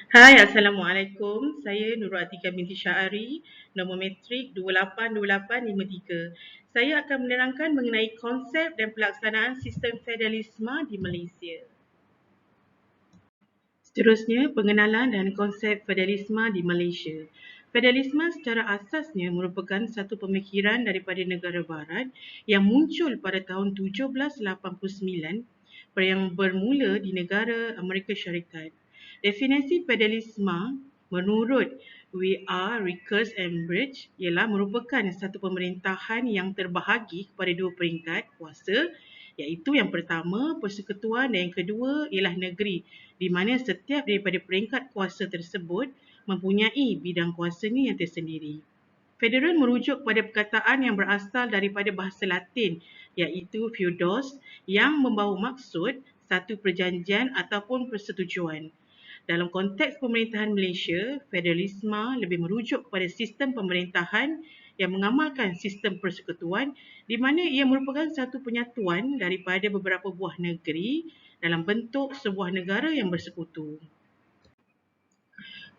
Hai, Assalamualaikum. Saya Nurul Atika binti Syahari, nombor metrik 282853. Saya akan menerangkan mengenai konsep dan pelaksanaan sistem federalisme di Malaysia. Seterusnya, pengenalan dan konsep federalisme di Malaysia. Federalisme secara asasnya merupakan satu pemikiran daripada negara barat yang muncul pada tahun 1789 yang bermula di negara Amerika Syarikat. Definisi federalisme menurut W.R. Rickers and Bridge ialah merupakan satu pemerintahan yang terbahagi kepada dua peringkat kuasa, iaitu yang pertama persekutuan dan yang kedua ialah negeri, di mana setiap daripada peringkat kuasa tersebut mempunyai bidang kuasanya yang tersendiri. Federal merujuk pada perkataan yang berasal daripada bahasa Latin, iaitu feudos, yang membawa maksud satu perjanjian ataupun persetujuan. Dalam konteks pemerintahan Malaysia, federalisme lebih merujuk kepada sistem pemerintahan yang mengamalkan sistem persekutuan, di mana ia merupakan satu penyatuan daripada beberapa buah negeri dalam bentuk sebuah negara yang bersekutu.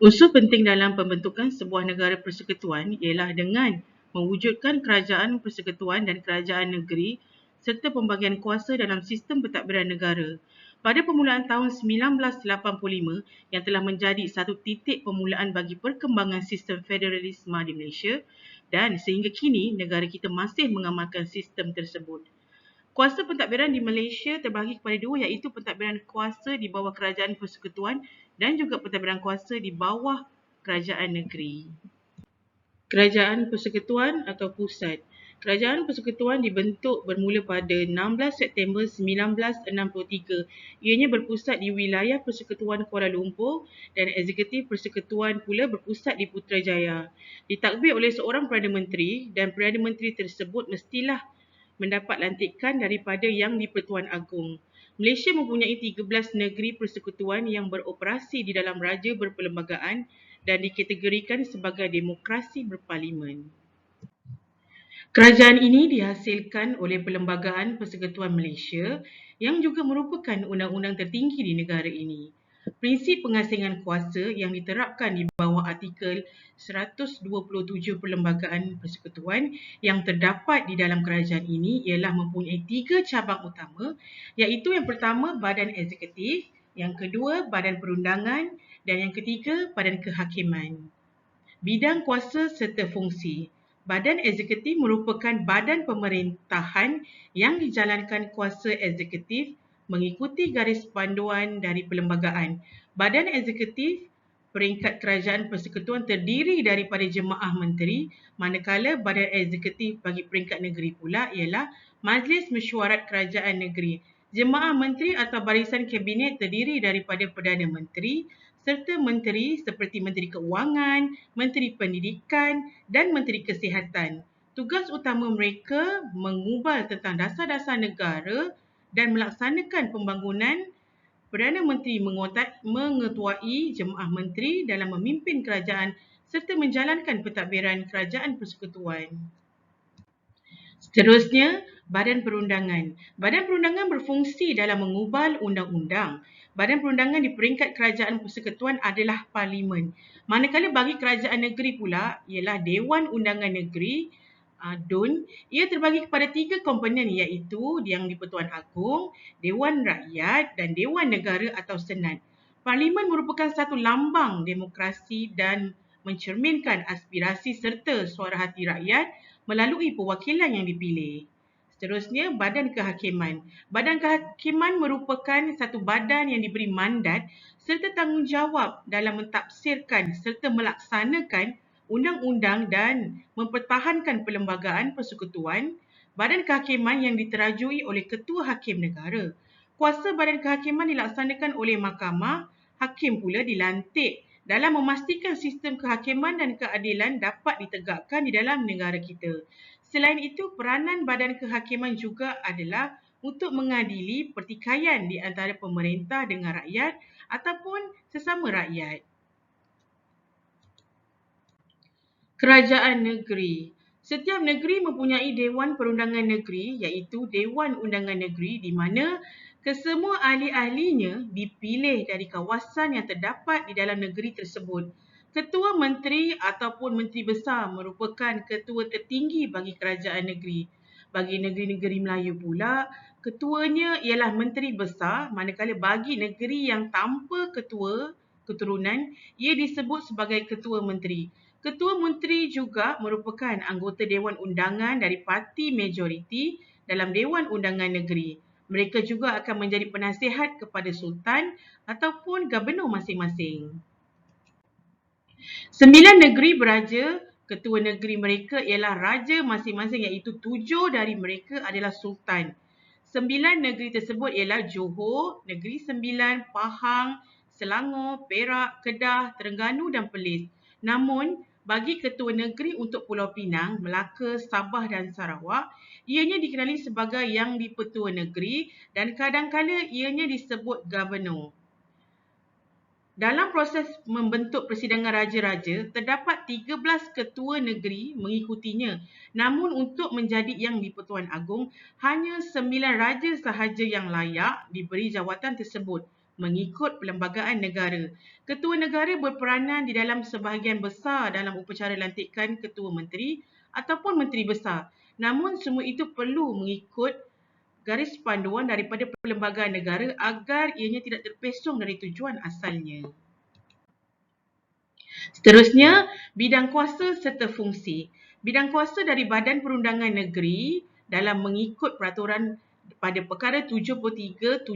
Unsur penting dalam pembentukan sebuah negara persekutuan ialah dengan mewujudkan kerajaan persekutuan dan kerajaan negeri serta pembagian kuasa dalam sistem pentadbiran negara. Pada permulaan tahun 1985 yang telah menjadi satu titik permulaan bagi perkembangan sistem federalisme di Malaysia, dan sehingga kini negara kita masih mengamalkan sistem tersebut. Kuasa pentadbiran di Malaysia terbahagi kepada dua, iaitu pentadbiran kuasa di bawah kerajaan persekutuan dan juga pentadbiran kuasa di bawah kerajaan negeri. Kerajaan Persekutuan atau Pusat. Kerajaan Persekutuan dibentuk bermula pada 16 September 1963. Ianya berpusat di wilayah Persekutuan Kuala Lumpur dan Eksekutif Persekutuan pula berpusat di Putrajaya. Ditadbir oleh seorang Perdana Menteri dan Perdana Menteri tersebut mestilah mendapat lantikan daripada Yang di-Pertuan Agong. Malaysia mempunyai 13 negeri persekutuan yang beroperasi di dalam raja berperlembagaan dan dikategorikan sebagai demokrasi berparlimen. Kerajaan ini dihasilkan oleh Perlembagaan Persekutuan Malaysia yang juga merupakan undang-undang tertinggi di negara ini. Prinsip pengasingan kuasa yang diterapkan di bawah artikel 127 Perlembagaan Persekutuan yang terdapat di dalam kerajaan ini ialah mempunyai 3 cabang utama, iaitu yang pertama Badan Eksekutif, yang kedua Badan Perundangan dan yang ketiga Badan Kehakiman. Bidang kuasa serta fungsi. Badan Eksekutif merupakan badan pemerintahan yang dijalankan kuasa eksekutif mengikuti garis panduan dari perlembagaan. Badan Eksekutif peringkat kerajaan persekutuan terdiri daripada jemaah menteri, manakala Badan Eksekutif bagi peringkat negeri pula ialah Majlis Mesyuarat Kerajaan Negeri. Jemaah menteri atau barisan kabinet terdiri daripada Perdana Menteri serta menteri seperti Menteri Keuangan, Menteri Pendidikan dan Menteri Kesihatan. Tugas utama mereka mengubal tentang dasar-dasar negara dan melaksanakan pembangunan. Perdana Menteri mengetuai jemaah menteri dalam memimpin kerajaan serta menjalankan pentadbiran kerajaan persekutuan. Seterusnya, Badan Perundangan. Badan Perundangan berfungsi dalam mengubal undang-undang. Badan Perundangan di peringkat kerajaan persekutuan adalah Parlimen. Manakala bagi kerajaan negeri pula ialah Dewan Undangan Negeri, DUN. Ia terbagi kepada 3 komponen, iaitu Yang di-Pertuan Agong, Dewan Rakyat dan Dewan Negara atau Senat. Parlimen merupakan satu lambang demokrasi dan mencerminkan aspirasi serta suara hati rakyat melalui perwakilan yang dipilih. Seterusnya, Badan Kehakiman. Badan Kehakiman merupakan satu badan yang diberi mandat serta tanggungjawab dalam mentafsirkan serta melaksanakan undang-undang dan mempertahankan perlembagaan persekutuan. Badan Kehakiman yang diterajui oleh Ketua Hakim Negara. Kuasa Badan Kehakiman dilaksanakan oleh Mahkamah. Hakim pula dilantik dalam memastikan sistem kehakiman dan keadilan dapat ditegakkan di dalam negara kita. Selain itu, peranan Badan Kehakiman juga adalah untuk mengadili pertikaian di antara pemerintah dengan rakyat ataupun sesama rakyat. Kerajaan negeri. Setiap negeri mempunyai Dewan Perundangan Negeri, iaitu Dewan Undangan Negeri, di mana Kesemua ahli-ahlinya dipilih dari kawasan yang terdapat di dalam negeri tersebut. Ketua Menteri ataupun Menteri Besar merupakan ketua tertinggi bagi kerajaan negeri. Bagi negeri-negeri Melayu pula, ketuanya ialah Menteri Besar, manakala bagi negeri yang tanpa ketua keturunan, ia disebut sebagai Ketua Menteri. Ketua Menteri juga merupakan anggota Dewan Undangan dari parti majoriti dalam Dewan Undangan Negeri. Mereka juga akan menjadi penasihat kepada Sultan ataupun Gubernur masing-masing. 9 negeri beraja, ketua negeri mereka ialah raja masing-masing, iaitu 7 dari mereka adalah Sultan. 9 negeri tersebut ialah Johor, Negeri Sembilan, Pahang, Selangor, Perak, Kedah, Terengganu dan Perlis. Namun, bagi ketua negeri untuk Pulau Pinang, Melaka, Sabah dan Sarawak, ianya dikenali sebagai Yang di-Pertua Negeri dan kadang-kala ianya disebut Governor. Dalam proses membentuk Persidangan Raja-Raja, terdapat 13 ketua negeri mengikutinya. Namun untuk menjadi Yang di-Pertuan Agong, hanya 9 raja sahaja yang layak diberi jawatan tersebut mengikut Perlembagaan Negara. Ketua negara berperanan di dalam sebahagian besar dalam upacara lantikan Ketua Menteri ataupun Menteri Besar. Namun semua itu perlu mengikut garis panduan daripada Perlembagaan Negara agar ianya tidak terpesong dari tujuan asalnya. Seterusnya, bidang kuasa serta fungsi. Bidang kuasa dari Badan Perundangan Negeri dalam mengikut peraturan pada perkara 73-79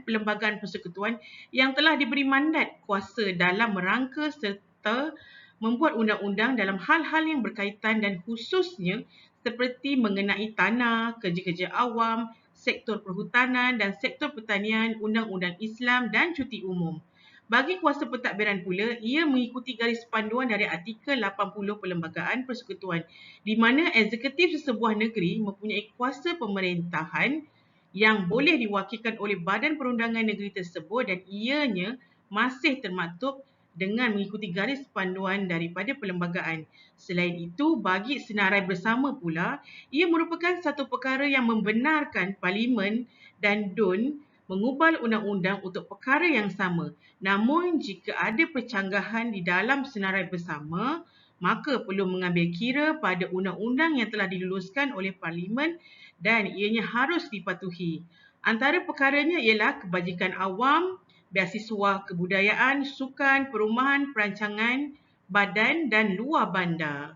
Perlembagaan Persekutuan yang telah diberi mandat kuasa dalam merangka serta membuat undang-undang dalam hal-hal yang berkaitan dan khususnya seperti mengenai tanah, kerja-kerja awam, sektor perhutanan dan sektor pertanian, undang-undang Islam dan cuti umum. Bagi kuasa pentadbiran pula, ia mengikuti garis panduan dari artikel 80 Perlembagaan Persekutuan di mana eksekutif sesebuah negeri mempunyai kuasa pemerintahan yang boleh diwakilkan oleh Badan Perundangan Negeri tersebut dan ianya masih termaktub dengan mengikuti garis panduan daripada perlembagaan. Selain itu, bagi senarai bersama pula, ia merupakan satu perkara yang membenarkan Parlimen dan DUN mengubah undang-undang untuk perkara yang sama. Namun, jika ada percanggahan di dalam senarai bersama, maka perlu mengambil kira pada undang-undang yang telah diluluskan oleh Parlimen dan ianya harus dipatuhi. Antara perkaranya ialah kebajikan awam, beasiswa kebudayaan, sukan, perumahan, perancangan, badan dan luar bandar.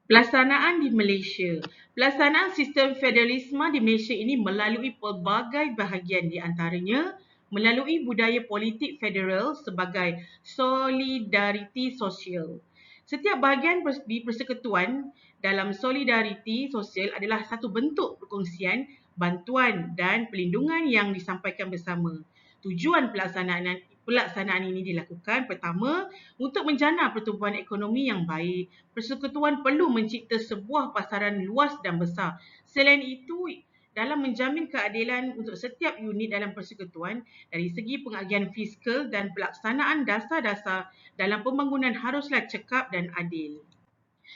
Pelaksanaan di Malaysia. Pelaksanaan sistem federalisme di Malaysia ini melalui pelbagai bahagian, di antaranya melalui budaya politik federal sebagai solidariti sosial. Setiap bahagian di persekutuan dalam solidariti sosial adalah satu bentuk perkongsian, bantuan dan perlindungan yang disampaikan bersama. Tujuan pelaksanaan ini dilakukan pertama untuk menjana pertumbuhan ekonomi yang baik. Persekutuan perlu mencipta sebuah pasaran luas dan besar. Selain itu, dalam menjamin keadilan untuk setiap unit dalam persekutuan dari segi pengagihan fiskal dan pelaksanaan dasar-dasar dalam pembangunan haruslah cekap dan adil.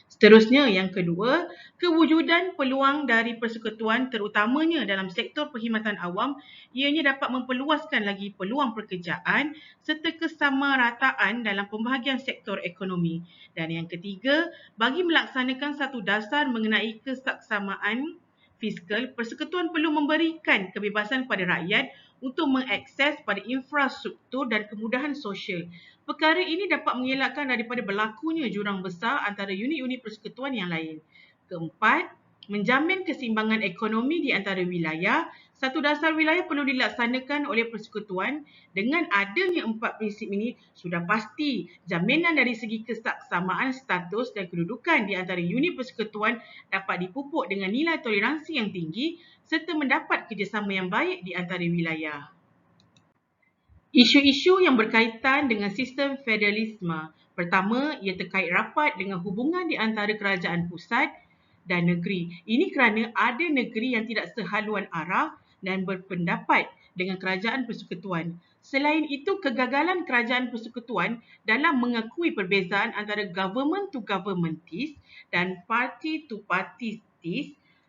Seterusnya, yang kedua, kewujudan peluang dari persekutuan terutamanya dalam sektor perkhidmatan awam ianya dapat memperluaskan lagi peluang pekerjaan serta kesamarataan dalam pembahagian sektor ekonomi. Dan yang ketiga, bagi melaksanakan satu dasar mengenai kesaksamaan fiskal, persekutuan perlu memberikan kebebasan pada rakyat untuk mengakses pada infrastruktur dan kemudahan sosial. Perkara ini dapat mengelakkan daripada berlakunya jurang besar antara unit-unit persekutuan yang lain. Keempat, menjamin keseimbangan ekonomi di antara wilayah. Satu dasar wilayah perlu dilaksanakan oleh persekutuan. Dengan adanya 4 prinsip ini, sudah pasti jaminan dari segi kesaksamaan status dan kedudukan di antara unit persekutuan dapat dipupuk dengan nilai toleransi yang tinggi serta mendapat kerjasama yang baik di antara wilayah. Isu-isu yang berkaitan dengan sistem federalisme. Pertama, ia terkait rapat dengan hubungan di antara kerajaan pusat dan negeri. Ini kerana ada negeri yang tidak sehaluan arah dan berpendapat dengan kerajaan persekutuan. Selain itu, kegagalan kerajaan persekutuan dalam mengakui perbezaan antara government to governmentis dan party to partyis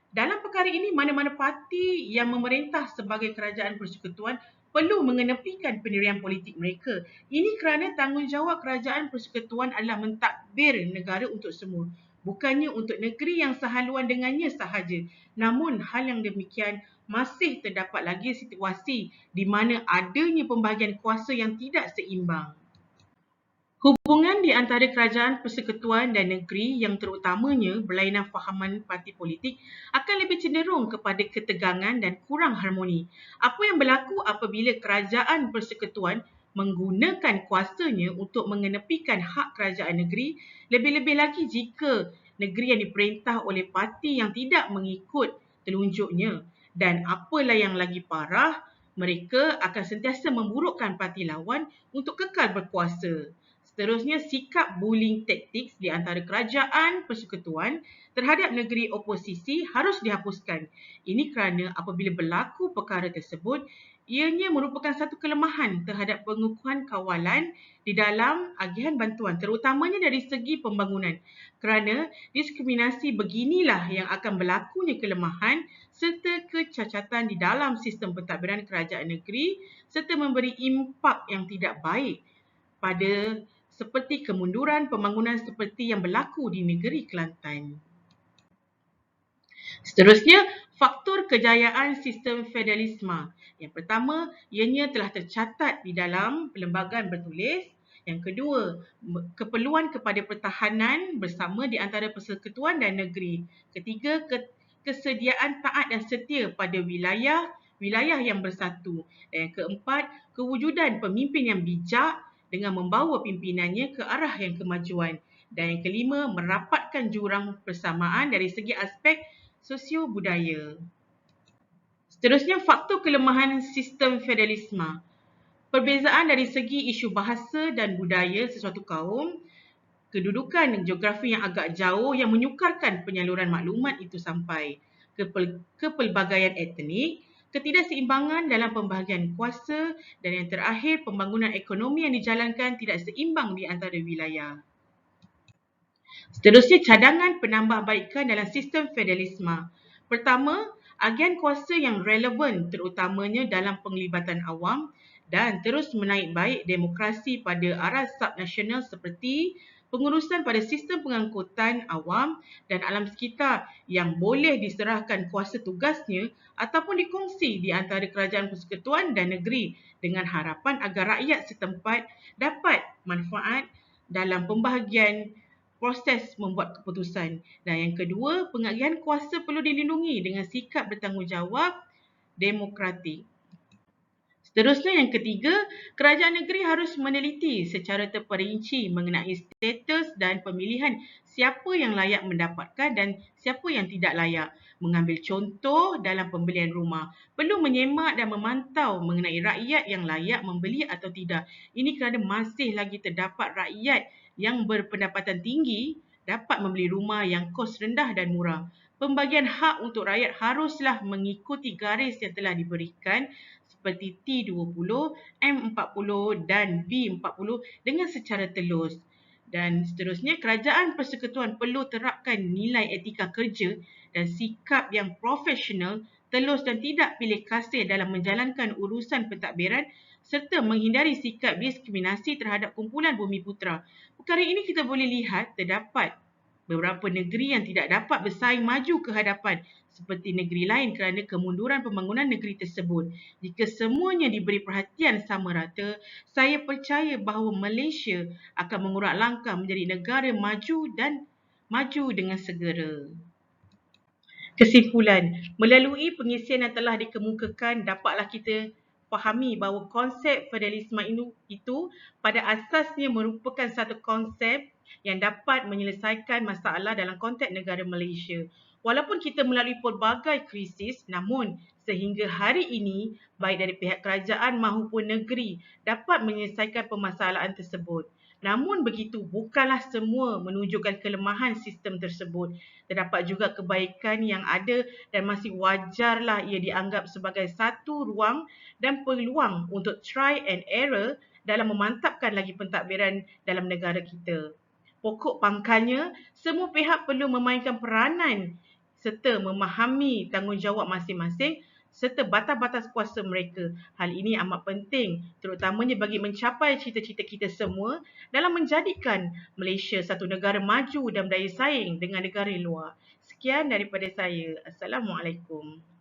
Dalam perkara ini, mana-mana parti yang memerintah sebagai kerajaan persekutuan perlu mengenepikan pendirian politik mereka. Ini kerana tanggungjawab kerajaan persekutuan adalah mentadbir negara untuk semua, bukannya untuk negeri yang sehaluan dengannya sahaja. Namun, hal yang demikian masih terdapat lagi situasi di mana adanya pembahagian kuasa yang tidak seimbang. Hubungan di antara kerajaan persekutuan dan negeri yang terutamanya berlainan fahaman parti politik akan lebih cenderung kepada ketegangan dan kurang harmoni. Apa yang berlaku apabila kerajaan persekutuan menggunakan kuasanya untuk mengenepikan hak kerajaan negeri, lebih-lebih lagi jika negeri yang diperintah oleh parti yang tidak mengikut telunjuknya. Dan apalah yang lagi parah, mereka akan sentiasa memburukkan parti lawan untuk kekal berkuasa. Seterusnya, sikap bullying tactics di antara kerajaan persekutuan terhadap negeri oposisi harus dihapuskan. Ini kerana apabila berlaku perkara tersebut, ianya merupakan satu kelemahan terhadap pengukuhan kawalan di dalam agihan bantuan, terutamanya dari segi pembangunan. Kerana diskriminasi beginilah yang akan berlakunya kelemahan serta kecacatan di dalam sistem pentadbiran kerajaan negeri serta memberi impak yang tidak baik pada seperti kemunduran pembangunan seperti yang berlaku di negeri Kelantan. Seterusnya, faktor kejayaan sistem federalisme. Yang pertama, ianya telah tercatat di dalam perlembagaan bertulis. Yang kedua, keperluan kepada pertahanan bersama di antara persekutuan dan negeri. Ketiga, kesediaan taat dan setia pada wilayah yang bersatu. Dan yang keempat, kewujudan pemimpin yang bijak dengan membawa pimpinannya ke arah yang kemajuan. Dan yang kelima, merapatkan jurang persamaan dari segi aspek sosio-budaya. Seterusnya, faktor kelemahan sistem federalisme. Perbezaan dari segi isu bahasa dan budaya sesuatu kaum, kedudukan geografi yang agak jauh yang menyukarkan penyaluran maklumat itu sampai, kepelbagaian etnik, ketidakseimbangan dalam pembahagian kuasa, dan yang terakhir, pembangunan ekonomi yang dijalankan tidak seimbang di antara wilayah. Seterusnya, cadangan penambahbaikan dalam sistem federalisme. Pertama, agen kuasa yang relevan terutamanya dalam penglibatan awam dan terus menaik baik demokrasi pada aras subnasional seperti pengurusan pada sistem pengangkutan awam dan alam sekitar yang boleh diserahkan kuasa tugasnya ataupun dikongsi di antara kerajaan persekutuan dan negeri dengan harapan agar rakyat setempat dapat manfaat dalam pembahagian proses membuat keputusan. Dan yang kedua, pengagihan kuasa perlu dilindungi dengan sikap bertanggungjawab demokratik. Seterusnya, yang ketiga, kerajaan negeri harus meneliti secara terperinci mengenai status dan pemilihan siapa yang layak mendapatkan dan siapa yang tidak layak. Mengambil contoh dalam pembelian rumah, perlu menyemak dan memantau mengenai rakyat yang layak membeli atau tidak. Ini kerana masih lagi terdapat rakyat yang berpendapatan tinggi dapat membeli rumah yang kos rendah dan murah. Pembagian hak untuk rakyat haruslah mengikuti garis yang telah diberikan seperti T20, M40 dan B40 dengan secara telus. Dan seterusnya, kerajaan persekutuan perlu terapkan nilai etika kerja dan sikap yang profesional, telus dan tidak pilih kasih dalam menjalankan urusan pentadbiran serta menghindari sikap diskriminasi terhadap kumpulan Bumiputera. Perkara ini kita boleh lihat terdapat beberapa negeri yang tidak dapat bersaing maju ke hadapan seperti negeri lain kerana kemunduran pembangunan negeri tersebut. Jika semuanya diberi perhatian sama rata, saya percaya bahawa Malaysia akan mengurak langkah menjadi negara maju dan maju dengan segera. Kesimpulan, melalui pengisian yang telah dikemukakan, dapatlah kita fahami bahawa konsep federalisme itu pada asasnya merupakan satu konsep yang dapat menyelesaikan masalah dalam konteks negara Malaysia. Walaupun kita melalui pelbagai krisis, namun sehingga hari ini, baik dari pihak kerajaan maupun negeri dapat menyelesaikan permasalahan tersebut. Namun begitu, bukanlah semua menunjukkan kelemahan sistem tersebut. Terdapat juga kebaikan yang ada dan masih wajarlah ia dianggap sebagai satu ruang dan peluang untuk try and error dalam memantapkan lagi pentadbiran dalam negara kita. Pokok pangkalnya, semua pihak perlu memainkan peranan serta memahami tanggungjawab masing-masing serta batas-batas kuasa mereka. Hal ini amat penting terutamanya bagi mencapai cita-cita kita semua dalam menjadikan Malaysia satu negara maju dan berdaya saing dengan negara luar. Sekian daripada saya. Assalamualaikum.